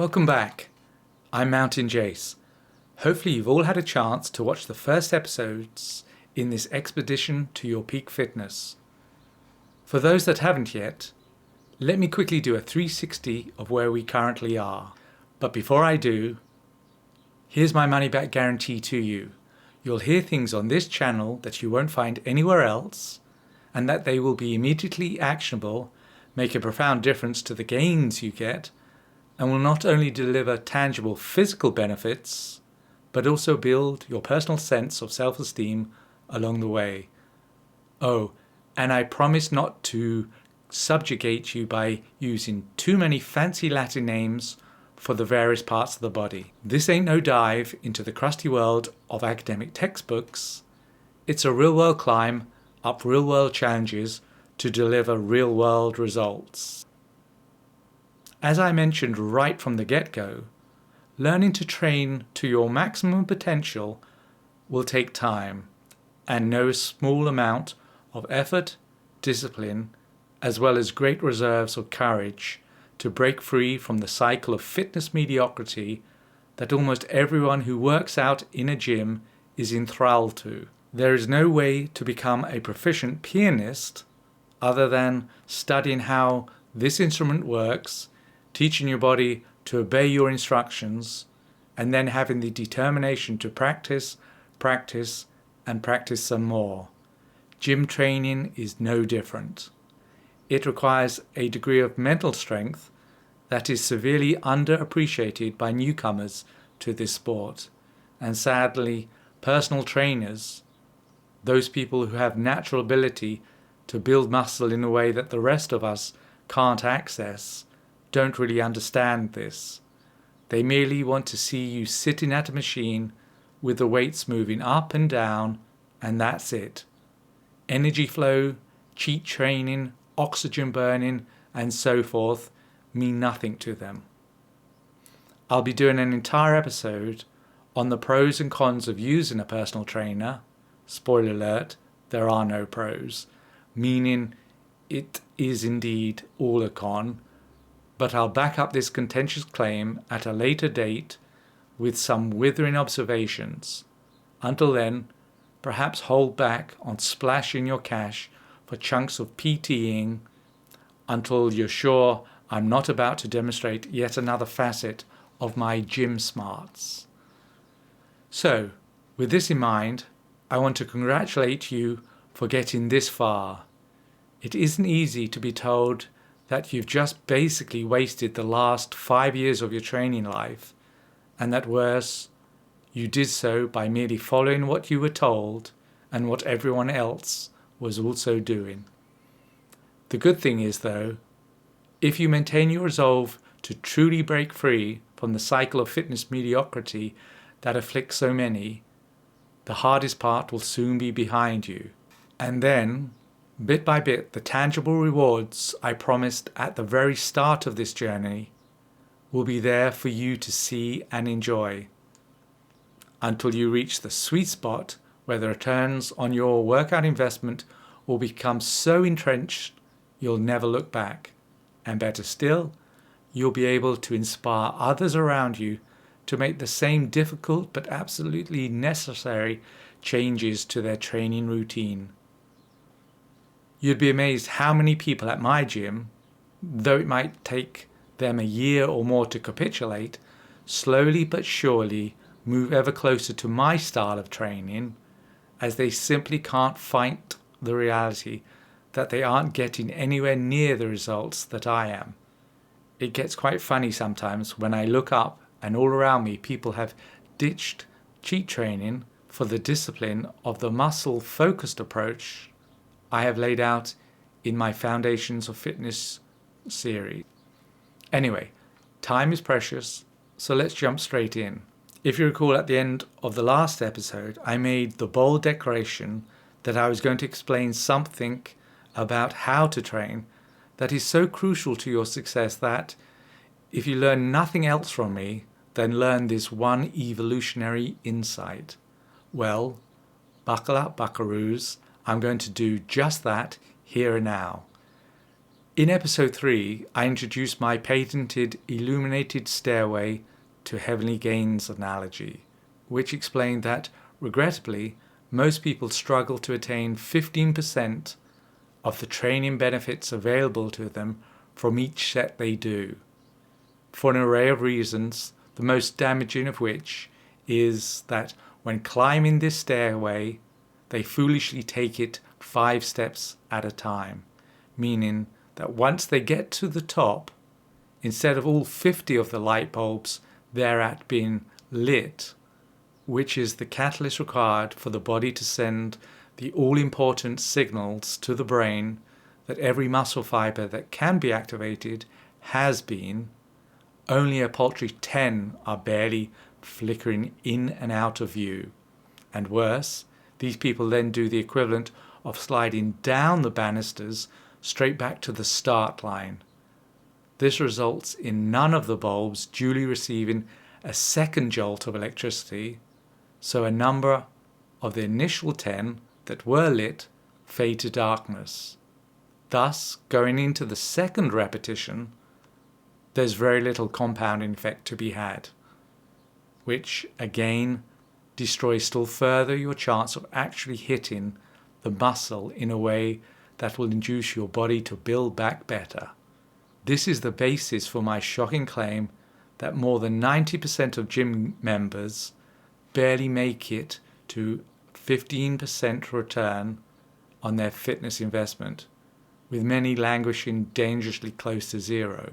Welcome back. I'm Mountain Jace. Hopefully you've all had a chance to watch the first episodes in this expedition to your peak fitness. For those that haven't yet, let me quickly do a 360 of where we currently are. But before I do, here's my money back guarantee to you. You'll hear things on this channel that you won't find anywhere else, and that they will be immediately actionable, make a profound difference to the gains you get, and will not only deliver tangible physical benefits, but also build your personal sense of self-esteem along the way. Oh, and I promise not to subjugate you by using too many fancy Latin names for the various parts of the body. This ain't no dive into the crusty world of academic textbooks. It's a real-world climb up real-world challenges to deliver real-world results. As I mentioned right from the get-go, learning to train to your maximum potential will take time and no small amount of effort, discipline, as well as great reserves of courage to break free from the cycle of fitness mediocrity that almost everyone who works out in a gym is enthralled to. There is no way to become a proficient pianist other than studying how this instrument works, teaching your body to obey your instructions, and then having the determination to practice, and practice some more. Gym training is no different. It requires a degree of mental strength that is severely underappreciated by newcomers to this sport, and sadly, personal trainers, those people who have natural ability to build muscle in a way that the rest of us can't access, don't really understand this. They merely want to see you sitting at a machine with the weights moving up and down, and that's it. Energy flow, cheat training, oxygen burning, and so forth mean nothing to them. I'll be doing an entire episode on the pros and cons of using a personal trainer. Spoiler alert, there are no pros, meaning it is indeed all a con. But I'll back up this contentious claim at a later date with some withering observations. Until then, perhaps hold back on splashing your cash for chunks of PTing until you're sure I'm not about to demonstrate yet another facet of my gym smarts. So, with this in mind, I want to congratulate you for getting this far. It isn't easy to be told that you've just basically wasted the last 5 years of your training life, and that worse, you did so by merely following what you were told and what everyone else was also doing. The good thing is, though, if you maintain your resolve to truly break free from the cycle of fitness mediocrity that afflicts so many, the hardest part will soon be behind you. And then, bit by bit, the tangible rewards I promised at the very start of this journey will be there for you to see and enjoy, until you reach the sweet spot where the returns on your workout investment will become so entrenched you'll never look back. And better still, you'll be able to inspire others around you to make the same difficult but absolutely necessary changes to their training routine. You'd be amazed how many people at my gym, though it might take them a year or more to capitulate, slowly but surely move ever closer to my style of training, as they simply can't fight the reality that they aren't getting anywhere near the results that I am. It gets quite funny sometimes when I look up and all around me people have ditched cheat training for the discipline of the muscle-focused approach I have laid out in my Foundations of Fitness series. Anyway, time is precious, so let's jump straight in. If you recall, at the end of the last episode, I made the bold declaration that I was going to explain something about how to train that is so crucial to your success that if you learn nothing else from me, then learn this one evolutionary insight. Well, buckle up, buckaroos. I'm going to do just that here and now. In episode 3, I introduced my patented illuminated stairway to Heavenly Gainz analogy, which explained that, regrettably, most people struggle to attain 15% of the training benefits available to them from each set they do, for an array of reasons, the most damaging of which is that when climbing this stairway, they foolishly take it 5 steps at a time, meaning that once they get to the top, instead of all 50 of the light bulbs thereat being lit, which is the catalyst required for the body to send the all-important signals to the brain that every muscle fibre that can be activated has been, only a paltry 10 are barely flickering in and out of view. And worse, these people then do the equivalent of sliding down the banisters straight back to the start line. This results in none of the bulbs duly receiving a second jolt of electricity, so a number of the initial 10 that were lit fade to darkness. Thus, going into the second repetition, there's very little compounding effect to be had, which again destroys still further your chance of actually hitting the muscle in a way that will induce your body to build back better. This is the basis for my shocking claim that more than 90% of gym members barely make it to 15% return on their fitness investment, with many languishing dangerously close to zero.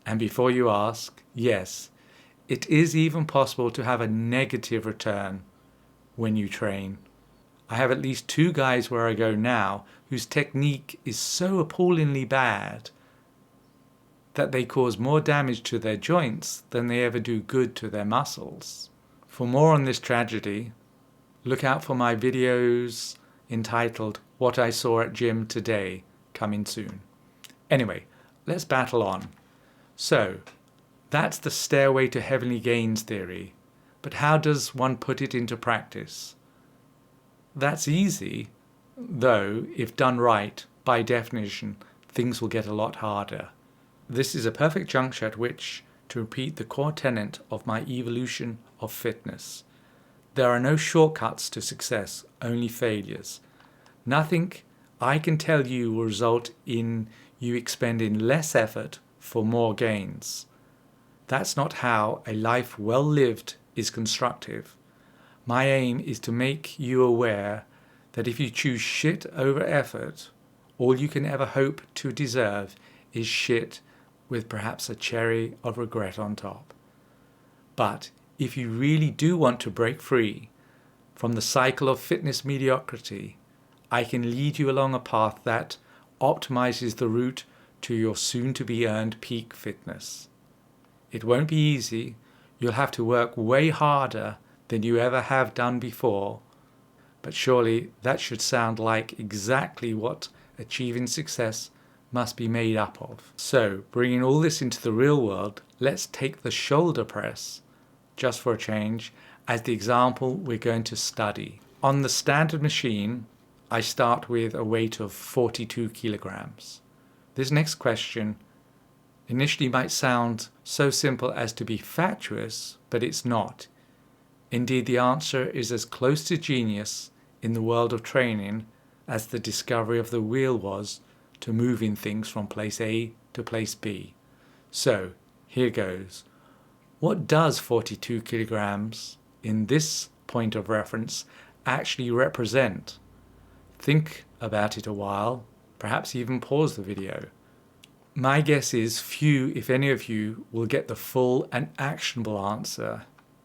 And before you ask, yes, it is even possible to have a negative return when you train. I have at least 2 guys where I go now whose technique is so appallingly bad that they cause more damage to their joints than they ever do good to their muscles. For more on this tragedy, look out for my videos entitled What I Saw at Gym Today, coming soon. Anyway, let's battle on. So, that's the Stairway to Heavenly Gainz theory, but how does one put it into practice? That's easy, though if done right, by definition, things will get a lot harder. This is a perfect juncture at which to repeat the core tenet of my evolution of fitness. There are no shortcuts to success, only failures. Nothing I can tell you will result in you expending less effort for more gains. That's not how a life well lived is constructive. My aim is to make you aware that if you choose shit over effort, all you can ever hope to deserve is shit with perhaps a cherry of regret on top. But if you really do want to break free from the cycle of fitness mediocrity, I can lead you along a path that optimizes the route to your soon-to-be earned peak fitness. It won't be easy. You'll have to work way harder than you ever have done before, but surely that should sound like exactly what achieving success must be made up of. So, bringing all this into the real world, let's take the shoulder press, just for a change, as the example we're going to study. On the standard machine, I start with a weight of 42 kilograms. This next question initially might sound so simple as to be fatuous, but it's not. Indeed, the answer is as close to genius in the world of training as the discovery of the wheel was to moving things from place A to place B. So, here goes. What does 42 kilograms in this point of reference actually represent? Think about it a while, perhaps even pause the video. My guess is few, if any of you, will get the full and actionable answer,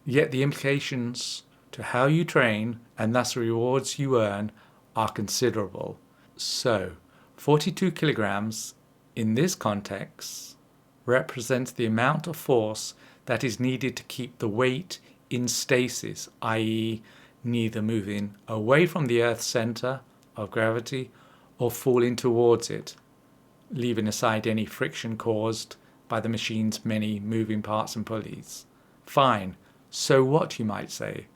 yet the implications to how you train and thus the rewards you earn are considerable. So, 42 kilograms in this context represents the amount of force that is needed to keep the weight in stasis, i.e. neither moving away from the Earth's center of gravity or falling towards it, leaving aside any friction caused by the machine's many moving parts and pulleys. Fine, so what, you might say?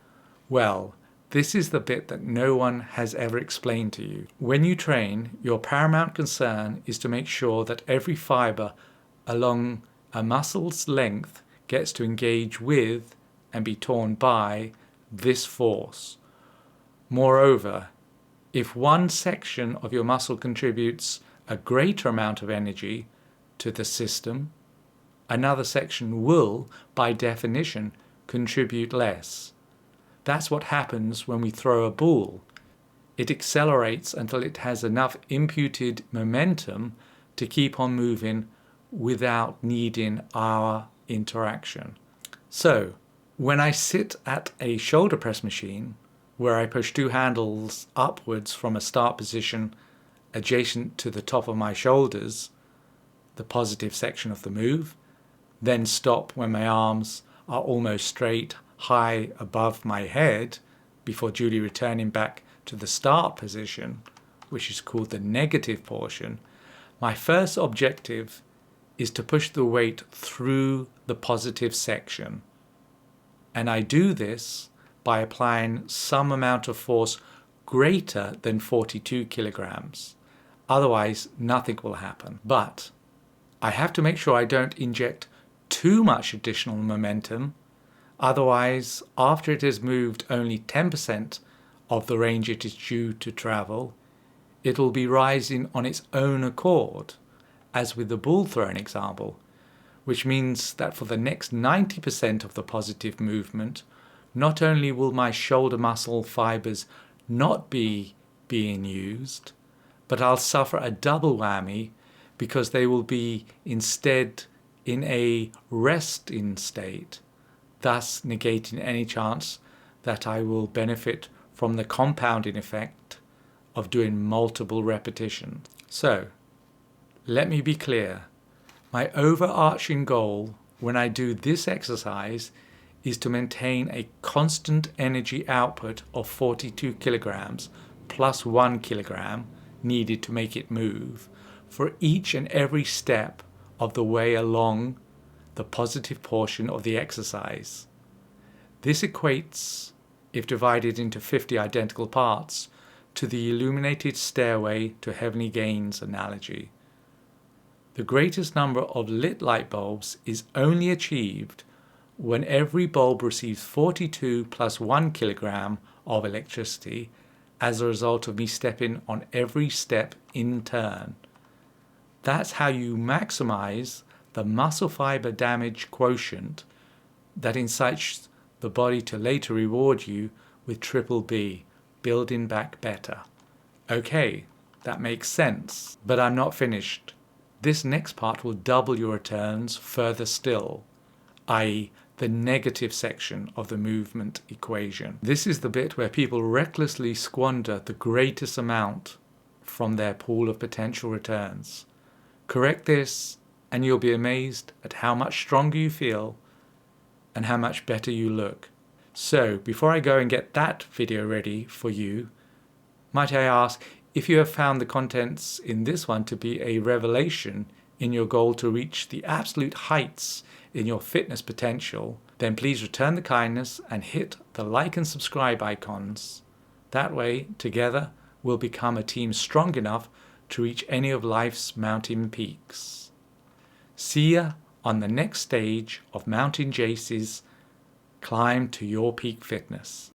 Well, This is the bit that no one has ever explained to you. When you train, your paramount concern is to make sure that every fibre along a muscle's length gets to engage with and be torn by this force. Moreover, if one section of your muscle contributes a greater amount of energy to the system, another section will, by definition, contribute less. That's what happens when we throw a ball. It accelerates until it has enough imputed momentum to keep on moving without needing our interaction. So, when I sit at a shoulder press machine, where I push two handles upwards from a start position adjacent to the top of my shoulders, the positive section of the move, then stop when my arms are almost straight, high above my head, before duly returning back to the start position, which is called the negative portion, my first objective is to push the weight through the positive section. And I do this by applying some amount of force greater than 42 kilograms. Otherwise, nothing will happen. But I have to make sure I don't inject too much additional momentum. Otherwise, after it has moved only 10% of the range it is due to travel, it will be rising on its own accord, as with the ball throwing example, which means that for the next 90% of the positive movement, not only will my shoulder muscle fibres not be being used, but I'll suffer a double whammy because they will be instead in a resting state, thus negating any chance that I will benefit from the compounding effect of doing multiple repetitions. So, let me be clear. My overarching goal when I do this exercise is to maintain a constant energy output of 42 kilograms plus 1 kilogram needed to make it move for each and every step of the way along the positive portion of the exercise. This equates, if divided into 50 identical parts, to the illuminated stairway to Heavenly Gainz analogy. The greatest number of lit light bulbs is only achieved when every bulb receives 42 plus 1 kilogram of electricity as a result of me stepping on every step in turn. That's how you maximize the muscle fiber damage quotient that incites the body to later reward you with triple B, building back better. Okay, that makes sense, but I'm not finished. This next part will double your returns further still, i.e. the negative section of the movement equation. This is the bit where people recklessly squander the greatest amount from their pool of potential returns. Correct this and you'll be amazed at how much stronger you feel and how much better you look. So, before I go and get that video ready for you, might I ask if you have found the contents in this one to be a revelation in your goal to reach the absolute heights in your fitness potential, then please return the kindness and hit the like and subscribe icons. That way, together, we'll become a team strong enough to reach any of life's mountain peaks. See ya on the next stage of Mountain Jace's climb to your peak fitness.